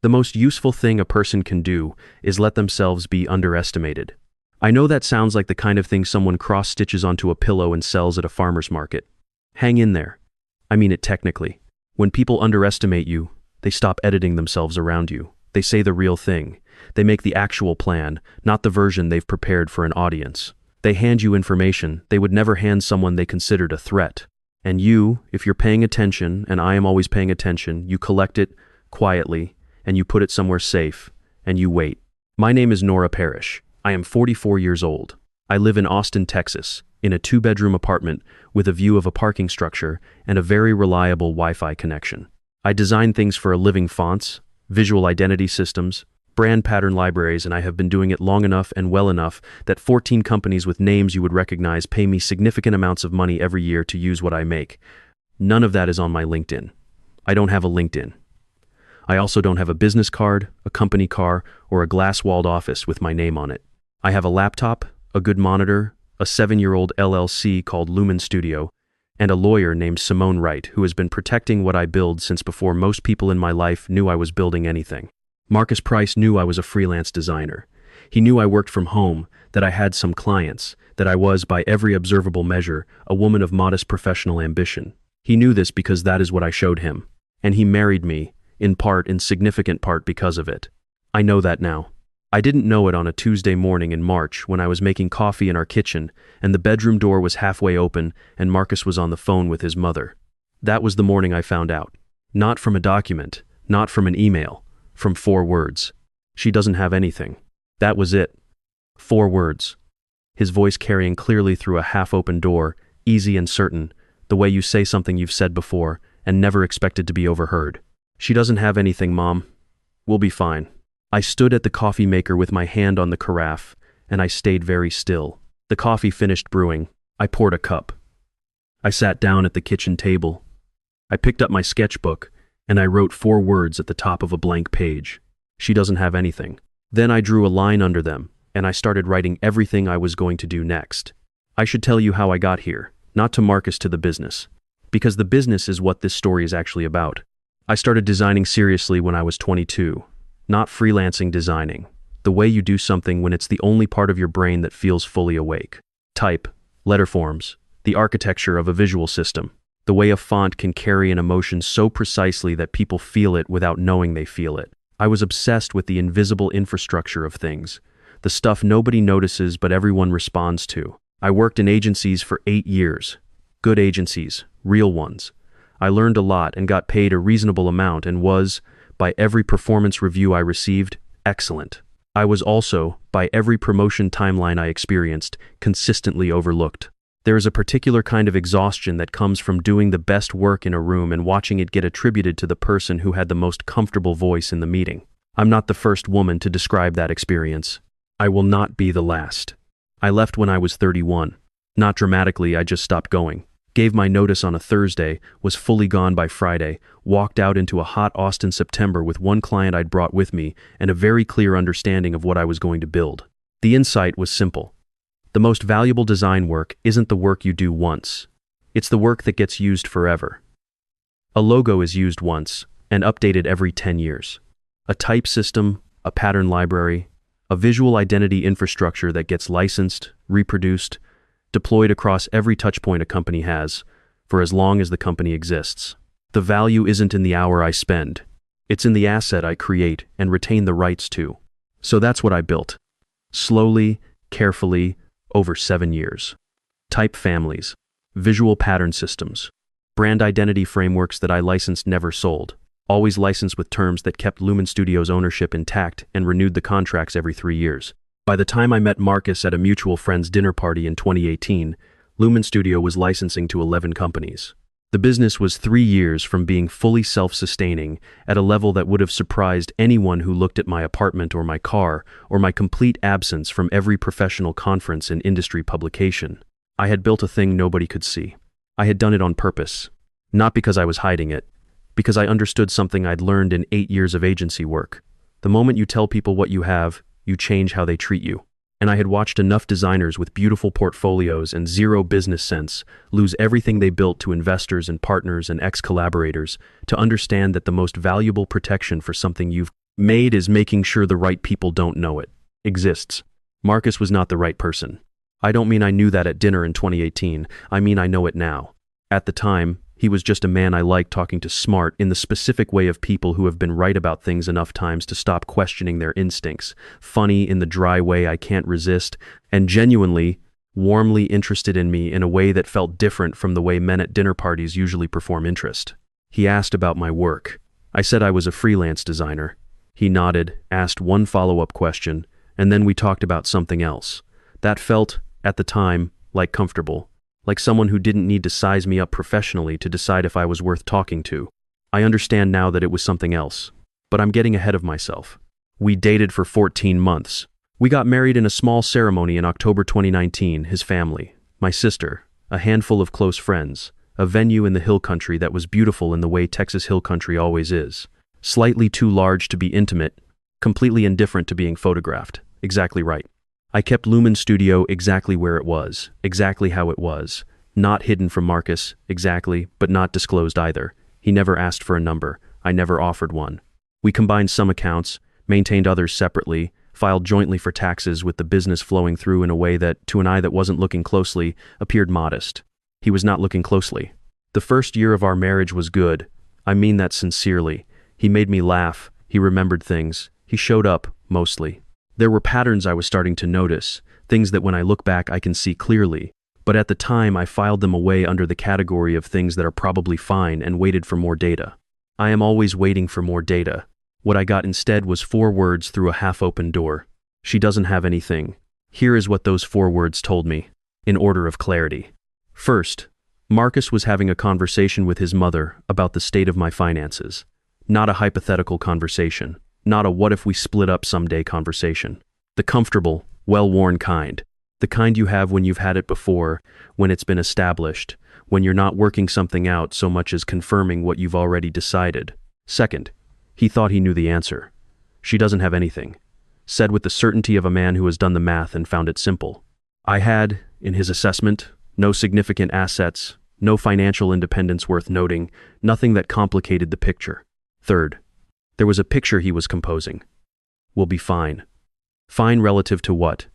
The most useful thing a person can do is let themselves be underestimated. I know that sounds like the kind of thing someone cross-stitches onto a pillow and sells at a farmer's market. Hang in there. I mean it technically. When people underestimate you, they stop editing themselves around you. They say the real thing. They make the actual plan, not the version they've prepared for an audience. They hand you information they would never hand someone they considered a threat. And you, if you're paying attention, and I am always paying attention, you collect it quietly, and you put it somewhere safe, and you wait. My name is Nora Parrish. I am 44 years old. I live in Austin, Texas, in a 2-bedroom apartment with a view of a parking structure and a very reliable Wi-Fi connection. I design things for a living: fonts, visual identity systems, brand pattern libraries, and I have been doing it long enough and well enough that 14 companies with names you would recognize pay me significant amounts of money every year to use what I make. None of that is on my LinkedIn. I don't have a LinkedIn. I also don't have a business card, a company car, or a glass-walled office with my name on it. I have a laptop, a good monitor, a 7-year-old LLC called Lumen Studio, and a lawyer named Simone who has been protecting what I build since before most people in my life knew I was building anything. Marcus Price knew I was a freelance designer. He knew I worked from home, that I had some clients, that I was, by every observable measure, a woman of modest professional ambition. He knew this because that is what I showed him. And he married me, in significant part because of it. I know that now. I didn't know it on a Tuesday morning in March when I was making coffee in our kitchen and the bedroom door was halfway open and Marcus was on the phone with his mother. That was the morning I found out. Not from a document, not from an email, from 4 words. She doesn't have anything. That was it. 4 words. His voice carrying clearly through a half-open door, easy and certain, the way you say something you've said before and never expected to be overheard. She doesn't have anything, Mom. We'll be fine. I stood at the coffee maker with my hand on the carafe, and I stayed very still. The coffee finished brewing. I poured a cup. I sat down at the kitchen table. I picked up my sketchbook, and I wrote 4 words at the top of a blank page. She doesn't have anything. Then I drew a line under them, and I started writing everything I was going to do next. I should tell you how I got here, not to Marcus, to the business. Because the business is what this story is actually about. I started designing seriously when I was 22. Not freelancing designing, the way you do something when it's the only part of your brain that feels fully awake. Type, letter forms, the architecture of a visual system, the way a font can carry an emotion so precisely that people feel it without knowing they feel it. I was obsessed with the invisible infrastructure of things, the stuff nobody notices but everyone responds to. I worked in agencies for 8 years. Good agencies, real ones. I learned a lot and got paid a reasonable amount and was, by every performance review I received, excellent. I was also, by every promotion timeline I experienced, consistently overlooked. There is a particular kind of exhaustion that comes from doing the best work in a room and watching it get attributed to the person who had the most comfortable voice in the meeting. I'm not the first woman to describe that experience. I will not be the last. I left when I was 31. Not dramatically, I just stopped going. Gave my notice on a Thursday, was fully gone by Friday, walked out into a hot Austin September with one client I'd brought with me and a very clear understanding of what I was going to build. The insight was simple. The most valuable design work isn't the work you do once. It's the work that gets used forever. A logo is used once and updated every 10 years. A type system, a pattern library, a visual identity infrastructure that gets licensed, reproduced, deployed across every touchpoint a company has, for as long as the company exists. The value isn't in the hour I spend. It's in the asset I create and retain the rights to. So that's what I built. Slowly, carefully, over 7 years. Type families, visual pattern systems, brand identity frameworks that I licensed, never sold, always licensed with terms that kept Lumen Studio's ownership intact and renewed the contracts every 3 years. By the time I met Marcus at a mutual friend's dinner party in 2018, Lumen Studio was licensing to 11 companies. The business was 3 years from being fully self-sustaining at a level that would have surprised anyone who looked at my apartment or my car or my complete absence from every professional conference and industry publication. I had built a thing nobody could see. I had done it on purpose. Not because I was hiding it, because I understood something I'd learned in 8 years of agency work. The moment you tell people what you have, you change how they treat you. And I had watched enough designers with beautiful portfolios and zero business sense lose everything they built to investors and partners and ex-collaborators to understand that the most valuable protection for something you've Made is making sure the right people don't know it exists. Marcus was not the right person. I don't mean I knew that at dinner in 2018, I mean I know it now. At the time, he was just a man I liked talking to smart in the specific way of people who have been right about things enough times to stop questioning their instincts, funny in the dry way I can't resist, and genuinely, warmly interested in me in a way that felt different from the way men at dinner parties usually perform interest. He asked about my work. I said I was a freelance designer. He nodded, asked one follow-up question, and then we talked about something else. That felt, at the time, like comfortable, like someone who didn't need to size me up professionally to decide if I was worth talking to. I understand now that it was something else, but I'm getting ahead of myself. We dated for 14 months. We got married in a small ceremony in October 2019, his family, my sister, a handful of close friends, a venue in the hill country that was beautiful in the way Texas hill country always is. Slightly too large to be intimate, completely indifferent to being photographed. Exactly right. I kept Lumen Studio exactly where it was, exactly how it was. Not hidden from Marcus, exactly, but not disclosed either. He never asked for a number. I never offered one. We combined some accounts, maintained others separately, filed jointly for taxes with the business flowing through in a way that, to an eye that wasn't looking closely, appeared modest. He was not looking closely. The first year of our marriage was good. I mean that sincerely. He made me laugh, he remembered things, he showed up, mostly. There were patterns I was starting to notice, things that when I look back I can see clearly, but at the time I filed them away under the category of things that are probably fine and waited for more data. I am always waiting for more data. What I got instead was 4 words through a half-open door. She doesn't have anything. Here is what those 4 words told me, in order of clarity. First, Marcus was having a conversation with his mother about the state of my finances. Not a hypothetical conversation, not a what if we split up someday conversation. The comfortable, well-worn kind. The kind you have when you've had it before, when it's been established, when you're not working something out so much as confirming what you've already decided. Second, he thought he knew the answer. She doesn't have anything. Said with the certainty of a man who has done the math and found it simple. I had, in his assessment, no significant assets, no financial independence worth noting, nothing that complicated the picture. Third, there was a picture he was composing. We'll be fine. Fine relative to what?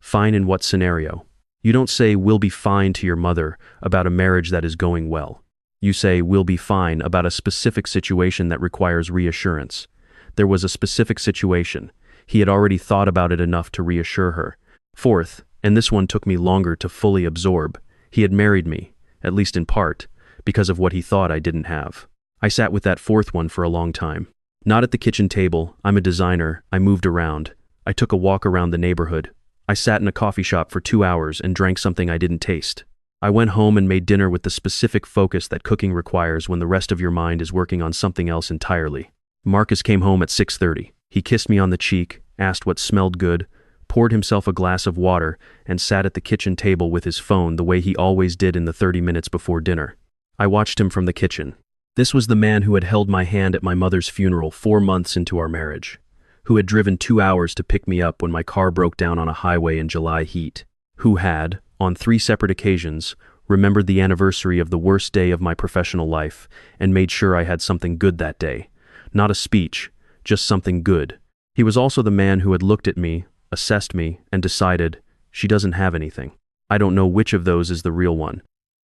Fine in what scenario? You don't say we'll be fine to your mother about a marriage that is going well. You say we'll be fine about a specific situation that requires reassurance. There was a specific situation. He had already thought about it enough to reassure her. Fourth, and this one took me longer to fully absorb, he had married me, at least in part, because of what he thought I didn't have. I sat with that fourth one for a long time. Not at the kitchen table, I'm a designer, I moved around. I took a walk around the neighborhood. I sat in a coffee shop for 2 hours and drank something I didn't taste. I went home and made dinner with the specific focus that cooking requires when the rest of your mind is working on something else entirely. Marcus came home at 6:30. He kissed me on the cheek, asked what smelled good, poured himself a glass of water, and sat at the kitchen table with his phone the way he always did in the 30 minutes before dinner. I watched him from the kitchen. This was the man who had held my hand at my mother's funeral 4 months into our marriage, who had driven 2 hours to pick me up when my car broke down on a highway in July heat, who had, on 3 separate occasions, remembered the anniversary of the worst day of my professional life and made sure I had something good that day. Not a speech, just something good. He was also the man who had looked at me, assessed me, and decided, she doesn't have anything. I don't know which of those is the real one.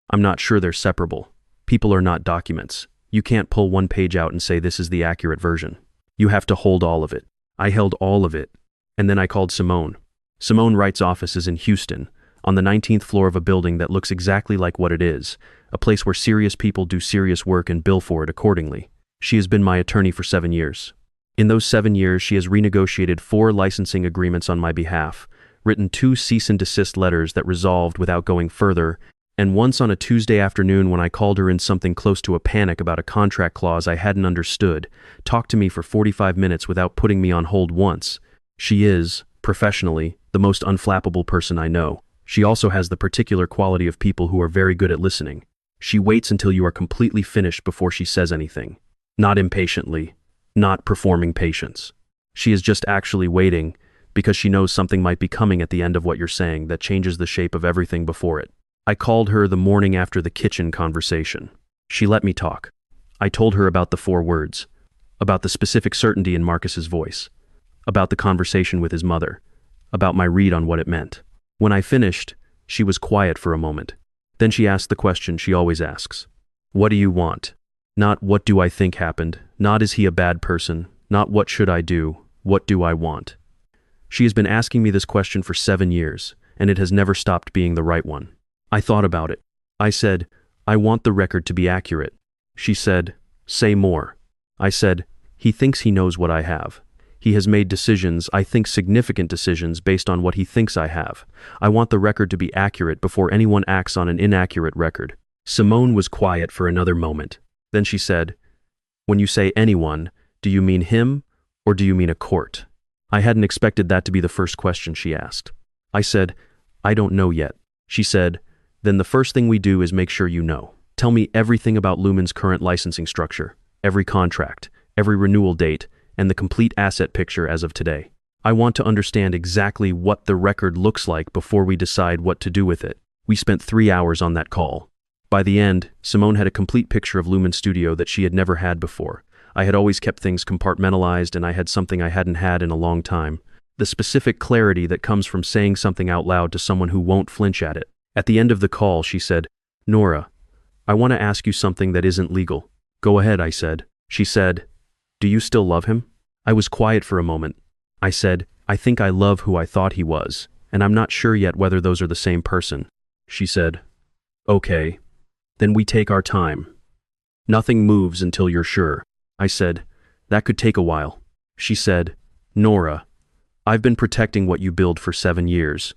I'm not sure they're separable. People are not documents. You can't pull one page out and say this is the accurate version. You have to hold all of it. I held all of it. And then I called Simone. Simone Wright's office is in Houston, on the 19th floor of a building that looks exactly like what it is, a place where serious people do serious work and bill for it accordingly. She has been my attorney for 7 years. In those 7 years, she has renegotiated 4 licensing agreements on my behalf, written 2 cease and desist letters that resolved without going further, and once on a Tuesday afternoon when I called her in something close to a panic about a contract clause I hadn't understood, talked to me for 45 minutes without putting me on hold once. She is, professionally, the most unflappable person I know. She also has the particular quality of people who are very good at listening. She waits until you are completely finished before she says anything. Not impatiently, not performing patience. She is just actually waiting because she knows something might be coming at the end of what you're saying that changes the shape of everything before it. I called her the morning after the kitchen conversation. She let me talk. I told her about the 4 words. about the specific certainty in Marcus's voice, about the conversation with his mother, about my read on what it meant. When I finished, she was quiet for a moment. Then she asked the question she always asks. What do you want? Not what do I think happened, not is he a bad person, not what should I do, what do I want? She has been asking me this question for 7 years, and it has never stopped being the right one. I thought about it. I said, I want the record to be accurate. She said, say more. I said, he thinks he knows what I have. He has made decisions, I think significant decisions, based on what he thinks I have. I want the record to be accurate before anyone acts on an inaccurate record. Simone was quiet for another moment. Then she said, when you say anyone, do you mean him, or do you mean a court? I hadn't expected that to be the first question she asked. I said, I don't know yet. She said, then the first thing we do is make sure you know. Tell me everything about Lumen's current licensing structure, every contract, every renewal date, and the complete asset picture as of today. I want to understand exactly what the record looks like before we decide what to do with it. We spent 3 hours on that call. By the end, Simone had a complete picture of Lumen Studio that she had never had before. I had always kept things compartmentalized, and I had something I hadn't had in a long time. The specific clarity that comes from saying something out loud to someone who won't flinch at it. At the end of the call, she said, Nora, I want to ask you something that isn't legal. Go ahead, I said. She said, do you still love him? I was quiet for a moment. I said, I think I love who I thought he was, and I'm not sure yet whether those are the same person. She said, okay, then we take our time. Nothing moves until you're sure. I said, that could take a while. She said, Nora, I've been protecting what you build for 7 years.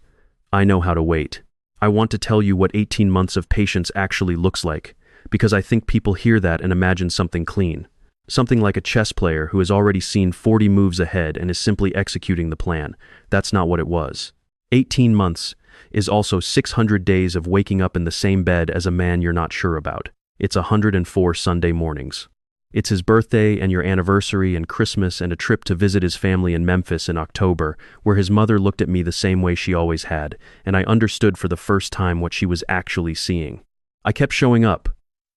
I know how to wait. I want to tell you what 18 months of patience actually looks like, because I think people hear that and imagine something clean. Something like a chess player who has already seen 40 moves ahead and is simply executing the plan. That's not what it was. 18 months is also 600 days of waking up in the same bed as a man you're not sure about. It's 104 Sunday mornings. It's his birthday and your anniversary and Christmas and a trip to visit his family in Memphis in October, where his mother looked at me the same way she always had, and I understood for the first time what she was actually seeing. I kept showing up.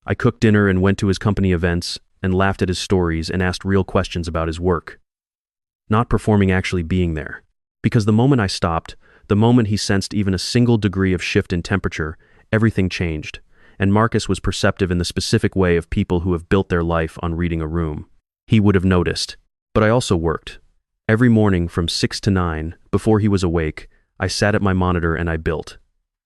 I cooked dinner and went to his company events, and laughed at his stories and asked real questions about his work. Not performing, actually being there. Because the moment I stopped, the moment he sensed even a single degree of shift in temperature, everything changed, and Marcus was perceptive in the specific way of people who have built their life on reading a room. He would have noticed. But I also worked. Every morning from 6 to 9, before he was awake, I sat at my monitor and I built.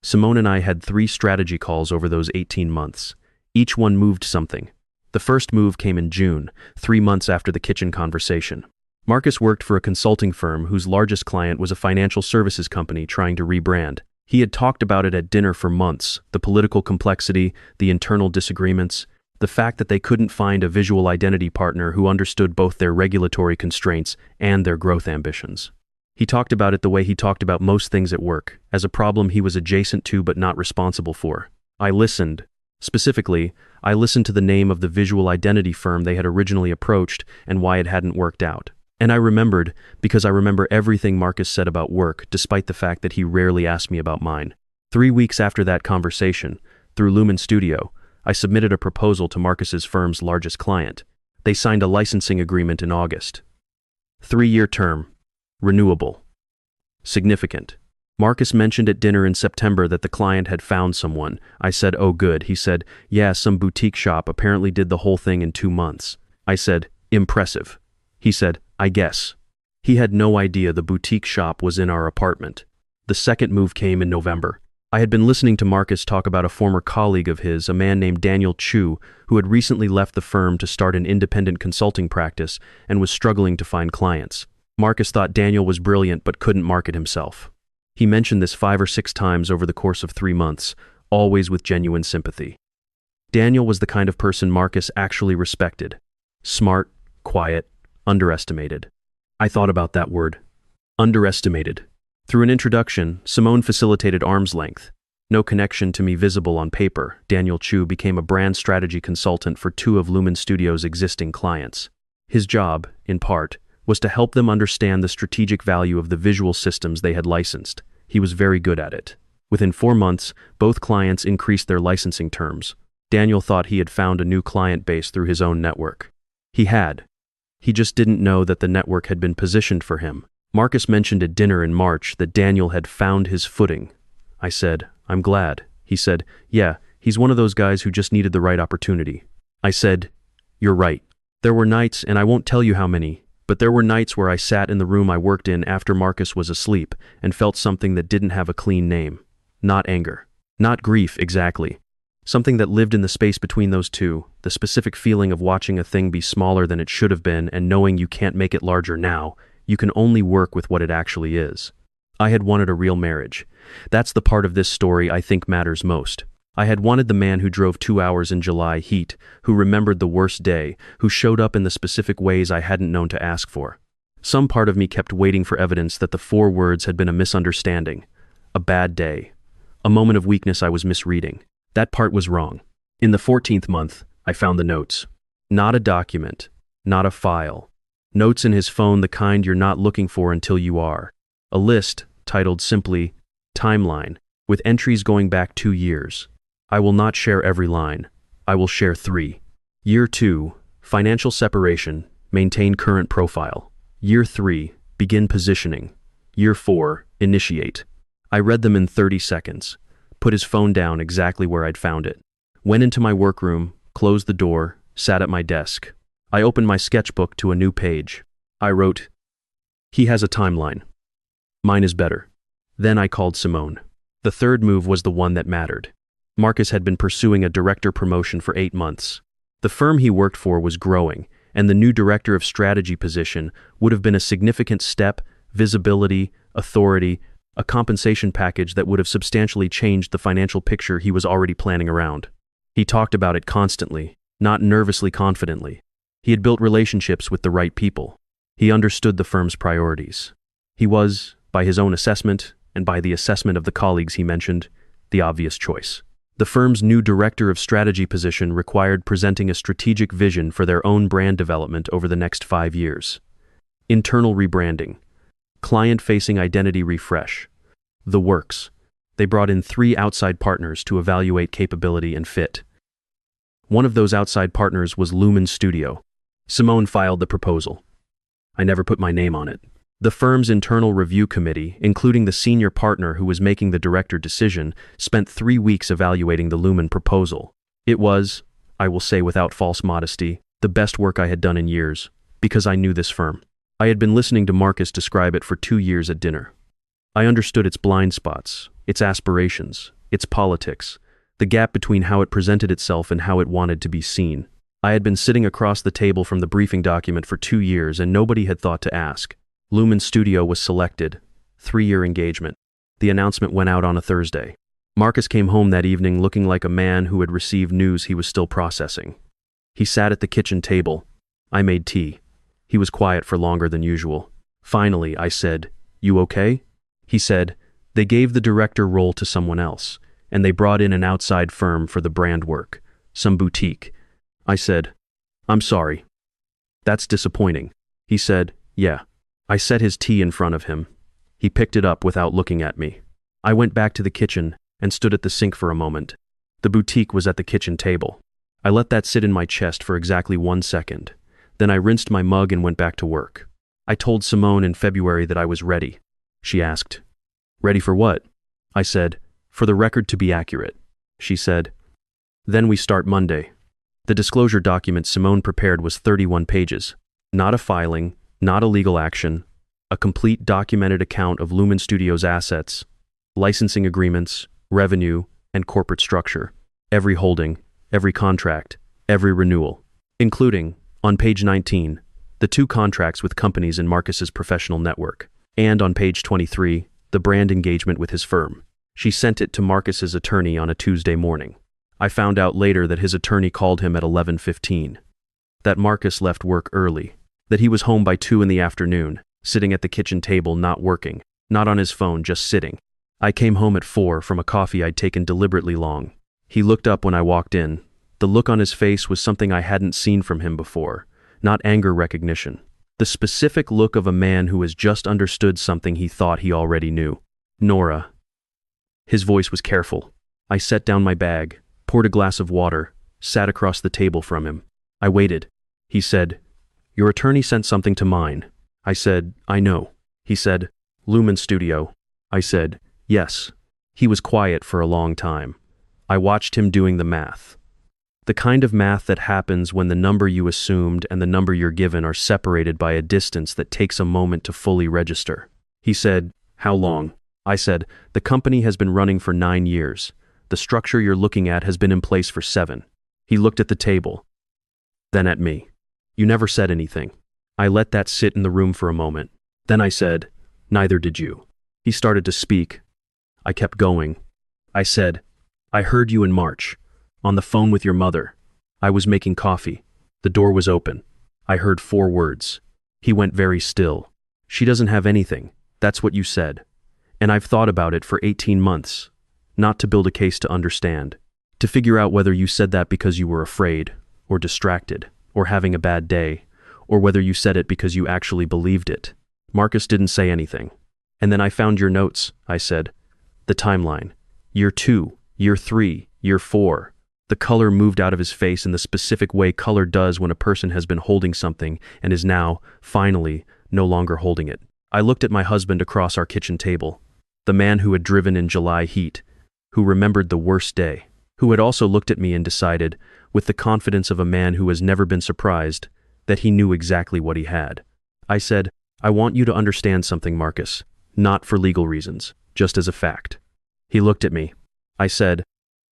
Simone and I had 3 strategy calls over those 18 months. Each one moved something. The first move came in June, 3 months after the kitchen conversation. Marcus worked for a consulting firm whose largest client was a financial services company trying to rebrand. He had talked about it at dinner for months, the political complexity, the internal disagreements, the fact that they couldn't find a visual identity partner who understood both their regulatory constraints and their growth ambitions. He talked about it the way he talked about most things at work, as a problem he was adjacent to but not responsible for. I listened. Specifically, I listened to the name of the visual identity firm they had originally approached and why it hadn't worked out. And I remembered, because I remember everything Marcus said about work, despite the fact that he rarely asked me about mine. 3 weeks after that conversation, through Lumen Studio, I submitted a proposal to Marcus's firm's largest client. They signed a licensing agreement in August. 3-year term. Renewable. Significant. Marcus mentioned at dinner in September that the client had found someone. I said, oh good. He said, yeah, some boutique shop apparently did the whole thing in 2 months. I said, impressive. He said, I guess. He had no idea the boutique shop was in our apartment. The second move came in November. I had been listening to Marcus talk about a former colleague of his, a man named Daniel Chu, who had recently left the firm to start an independent consulting practice and was struggling to find clients. Marcus thought Daniel was brilliant but couldn't market himself. He mentioned this 5 or 6 times over the course of 3 months, always with genuine sympathy. Daniel was the kind of person Marcus actually respected. Smart, quiet, underestimated. I thought about that word. Underestimated. Through an introduction, Simone facilitated arm's length. No connection to me visible on paper, Daniel Chu became a brand strategy consultant for 2 of Lumen Studio's existing clients. His job, in part, was to help them understand the strategic value of the visual systems they had licensed. He was very good at it. Within 4 months, both clients increased their licensing terms. Daniel thought he had found a new client base through his own network. He had. He just didn't know that the network had been positioned for him. Marcus mentioned at dinner in March that Daniel had found his footing. I said, "I'm glad." He said, "Yeah, he's one of those guys who just needed the right opportunity." I said, "You're right." There were nights, and I won't tell you how many, but there were nights where I sat in the room I worked in after Marcus was asleep and felt something that didn't have a clean name. Not anger. Not grief, exactly. Something that lived in the space between those two, the specific feeling of watching a thing be smaller than it should have been and knowing you can't make it larger now, you can only work with what it actually is. I had wanted a real marriage. That's the part of this story I think matters most. I had wanted the man who drove 2 hours in July heat, who remembered the worst day, who showed up in the specific ways I hadn't known to ask for. Some part of me kept waiting for evidence that the 4 words had been a misunderstanding, a bad day, a moment of weakness I was misreading. That part was wrong. In the 14th month, I found the notes. Not a document, not a file. Notes in his phone, the kind you're not looking for until you are. A list, titled simply, Timeline, with entries going back 2 years. I will not share every line. I will share 3. Year 2, financial separation, maintain current profile. Year 3, begin positioning. Year 4, initiate. I read them in 30 seconds. Put his phone down exactly where I'd found it. Went into my workroom, closed the door, sat at my desk. I opened my sketchbook to a new page. I wrote, "He has a timeline. Mine is better." Then I called Simone. The third move was the one that mattered. Marcus had been pursuing a director promotion for 8 months. The firm he worked for was growing, and the new director of strategy position would have been a significant step, visibility, authority, a compensation package that would have substantially changed the financial picture he was already planning around. He talked about it constantly, not nervously confidently. He had built relationships with the right people. He understood the firm's priorities. He was, by his own assessment, and by the assessment of the colleagues he mentioned, the obvious choice. The firm's new director of strategy position required presenting a strategic vision for their own brand development over the next 5 years. Internal rebranding. Client-facing identity refresh. The works. They brought in 3 outside partners to evaluate capability and fit. One of those outside partners was Lumen Studio. Simone filed the proposal. I never put my name on it. The firm's internal review committee, including the senior partner who was making the director decision, spent 3 weeks evaluating the Lumen proposal. It was, I will say without false modesty, the best work I had done in years, because I knew this firm. I had been listening to Marcus describe it for 2 years at dinner. I understood its blind spots, its aspirations, its politics, the gap between how it presented itself and how it wanted to be seen. I had been sitting across the table from the briefing document for 2 years and nobody had thought to ask. Lumen Studio was selected. 3-year engagement. The announcement went out on a Thursday. Marcus came home that evening looking like a man who had received news he was still processing. He sat at the kitchen table. I made tea. He was quiet for longer than usual. Finally, I said, "You okay?" He said, "They gave the director role to someone else, and they brought in an outside firm for the brand work, some boutique." I said, "I'm sorry. That's disappointing." He said, "Yeah." I set his tea in front of him. He picked it up without looking at me. I went back to the kitchen and stood at the sink for a moment. The boutique was at the kitchen table. I let that sit in my chest for exactly 1 second. Then I rinsed my mug and went back to work. I told Simone in February that I was ready. She asked, "Ready for what?" I said, "For the record to be accurate." She said, "Then we start Monday." The disclosure document Simone prepared was 31 pages. Not a filing, not a legal action, a complete documented account of Lumen Studio's assets, licensing agreements, revenue, and corporate structure. Every holding, every contract, every renewal, including, on page 19, the 2 contracts with companies in Marcus's professional network, and on page 23, the brand engagement with his firm. She sent it to Marcus's attorney on a Tuesday morning. I found out later that his attorney called him at 11:15. That Marcus left work early. That he was home by 2 in the afternoon, sitting at the kitchen table not working, not on his phone, just sitting. I came home at 4 from a coffee I'd taken deliberately long. He looked up when I walked in. The look on his face was something I hadn't seen from him before, not anger recognition. The specific look of a man who has just understood something he thought he already knew. "Nora." His voice was careful. I set down my bag, poured a glass of water, sat across the table from him. I waited. He said, Your attorney sent something to mine. I said, I know. He said, Lumen Studio. I said, yes. He was quiet for a long time. I watched him doing the math. The kind of math that happens when the number you assumed and the number you're given are separated by a distance that takes a moment to fully register. He said, how long? I said, the company has been running for 9 years. The structure you're looking at has been in place for 7. He looked at the table, then at me. You never said anything. I let that sit in the room for a moment. Then I said, neither did you. He started to speak. I kept going. I said, I heard you in March, on the phone with your mother. I was making coffee. The door was open. I heard 4 words. He went very still. She doesn't have anything. That's what you said. And I've thought about it for 18 months. Not to build a case to understand. To figure out whether you said that because you were afraid, or distracted, or having a bad day, or whether you said it because you actually believed it. Marcus didn't say anything. And then I found your notes, I said. The timeline. Year 2, year 3, year 4. The color moved out of his face in the specific way color does when a person has been holding something and is now, finally, no longer holding it. I looked at my husband across our kitchen table. The man who had driven in July heat, who remembered the worst day, who had also looked at me and decided, with the confidence of a man who has never been surprised, that he knew exactly what he had. I said, I want you to understand something, Marcus, not for legal reasons, just as a fact. He looked at me. I said,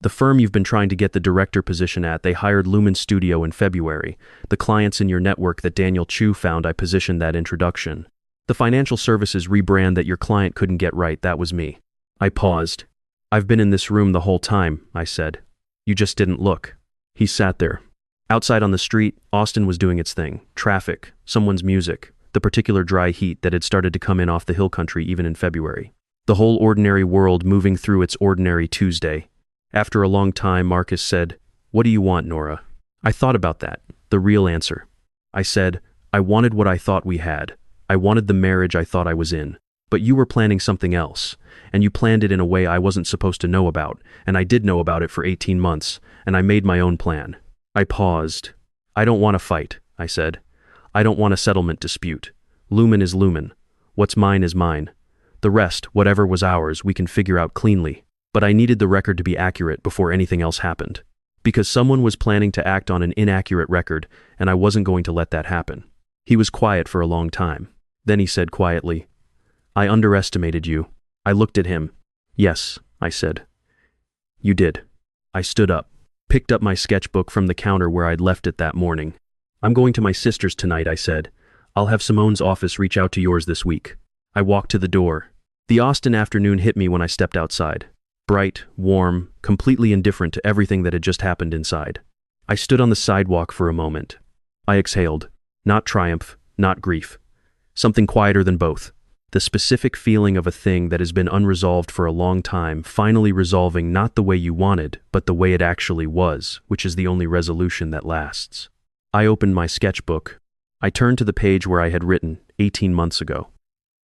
the firm you've been trying to get the director position at, they hired Lumen Studio in February. The clients in your network that Daniel Chu found, I positioned that introduction. The financial services rebrand that your client couldn't get right, that was me. I paused. I've been in this room the whole time, I said. You just didn't look. He sat there. Outside on the street, Austin was doing its thing. Traffic, someone's music, the particular dry heat that had started to come in off the hill country even in February. The whole ordinary world moving through its ordinary Tuesday. After a long time, Marcus said, what do you want, Nora? I thought about that, the real answer. I said, I wanted what I thought we had. I wanted the marriage I thought I was in. But you were planning something else, and you planned it in a way I wasn't supposed to know about, and I did know about it for 18 months, and I made my own plan. I paused. I don't want to fight, I said. I don't want a settlement dispute. Lumen is Lumen. What's mine is mine. The rest, whatever was ours, we can figure out cleanly. But I needed the record to be accurate before anything else happened. Because someone was planning to act on an inaccurate record, and I wasn't going to let that happen. He was quiet for a long time. Then he said quietly, I underestimated you. I looked at him. Yes, I said. You did. I stood up, picked up my sketchbook from the counter where I'd left it that morning. I'm going to my sister's tonight, I said. I'll have Simone's office reach out to yours this week. I walked to the door. The Austin afternoon hit me when I stepped outside. Bright, warm, completely indifferent to everything that had just happened inside. I stood on the sidewalk for a moment. I exhaled. Not triumph, not grief. Something quieter than both. The specific feeling of a thing that has been unresolved for a long time, finally resolving not the way you wanted, but the way it actually was, which is the only resolution that lasts. I opened my sketchbook. I turned to the page where I had written, 18 months ago.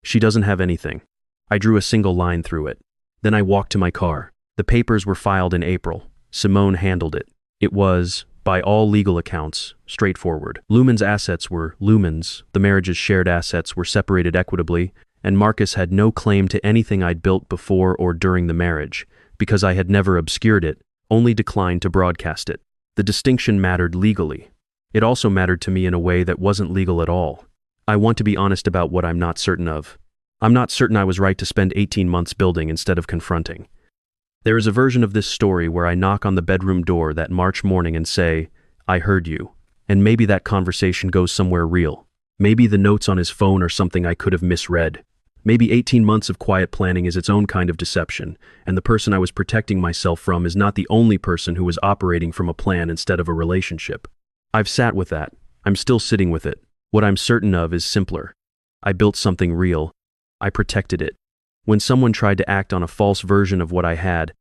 She doesn't have anything. I drew a single line through it. Then I walked to my car. The papers were filed in April. Simone handled it. It was, by all legal accounts, straightforward. Lumen's assets were Lumen's, the marriage's shared assets were separated equitably, and Marcus had no claim to anything I'd built before or during the marriage, because I had never obscured it, only declined to broadcast it. The distinction mattered legally. It also mattered to me in a way that wasn't legal at all. I want to be honest about what I'm not certain of. I'm not certain I was right to spend 18 months building instead of confronting. There is a version of this story where I knock on the bedroom door that March morning and say, I heard you. And maybe that conversation goes somewhere real. Maybe the notes on his phone are something I could have misread. Maybe 18 months of quiet planning is its own kind of deception, and the person I was protecting myself from is not the only person who was operating from a plan instead of a relationship. I've sat with that. I'm still sitting with it. What I'm certain of is simpler. I built something real. I protected it. When someone tried to act on a false version of what I had,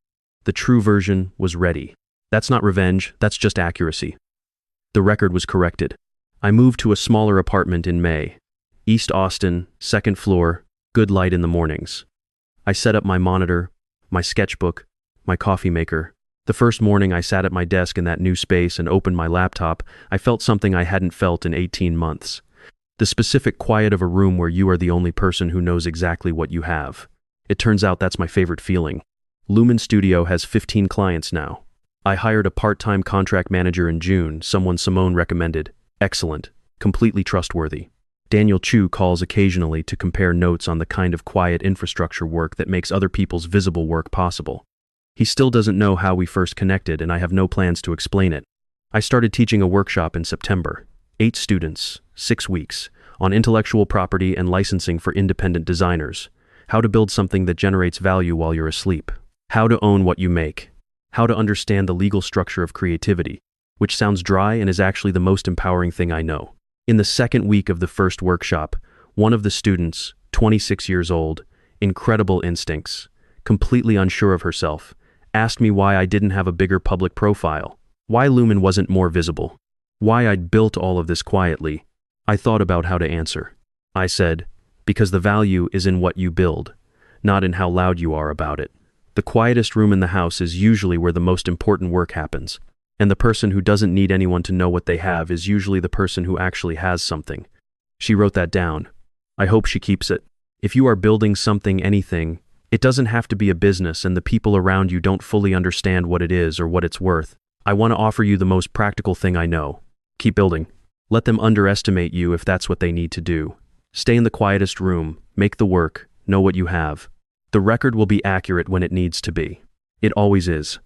the true version was ready. That's not revenge, that's just accuracy. The record was corrected. I moved to a smaller apartment in May. East Austin, 2nd floor, good light in the mornings. I set up my monitor, my sketchbook, my coffee maker. The first morning I sat at my desk in that new space and opened my laptop, I felt something I hadn't felt in 18 months. The specific quiet of a room where you are the only person who knows exactly what you have. It turns out that's my favorite feeling. Lumen Studio has 15 clients now. I hired a part-time contract manager in June, someone Simone recommended. Excellent, completely trustworthy. Daniel Chu calls occasionally to compare notes on the kind of quiet infrastructure work that makes other people's visible work possible. He still doesn't know how we first connected, and I have no plans to explain it. I started teaching a workshop in September. 8 students, 6 weeks, on intellectual property and licensing for independent designers. How to build something that generates value while you're asleep. How to own what you make. How to understand the legal structure of creativity, which sounds dry and is actually the most empowering thing I know. In the second week of the first workshop, one of the students, 26 years old, incredible instincts, completely unsure of herself, asked me why I didn't have a bigger public profile, why Lumen wasn't more visible, why I'd built all of this quietly. I thought about how to answer. I said, because the value is in what you build, not in how loud you are about it. The quietest room in the house is usually where the most important work happens, and the person who doesn't need anyone to know what they have is usually the person who actually has something. She wrote that down. I hope she keeps it. If you are building something, anything, it doesn't have to be a business and the people around you don't fully understand what it is or what it's worth. I want to offer you the most practical thing I know. Keep building. Let them underestimate you if that's what they need to do. Stay in the quietest room, make the work, know what you have. The record will be accurate when it needs to be. It always is.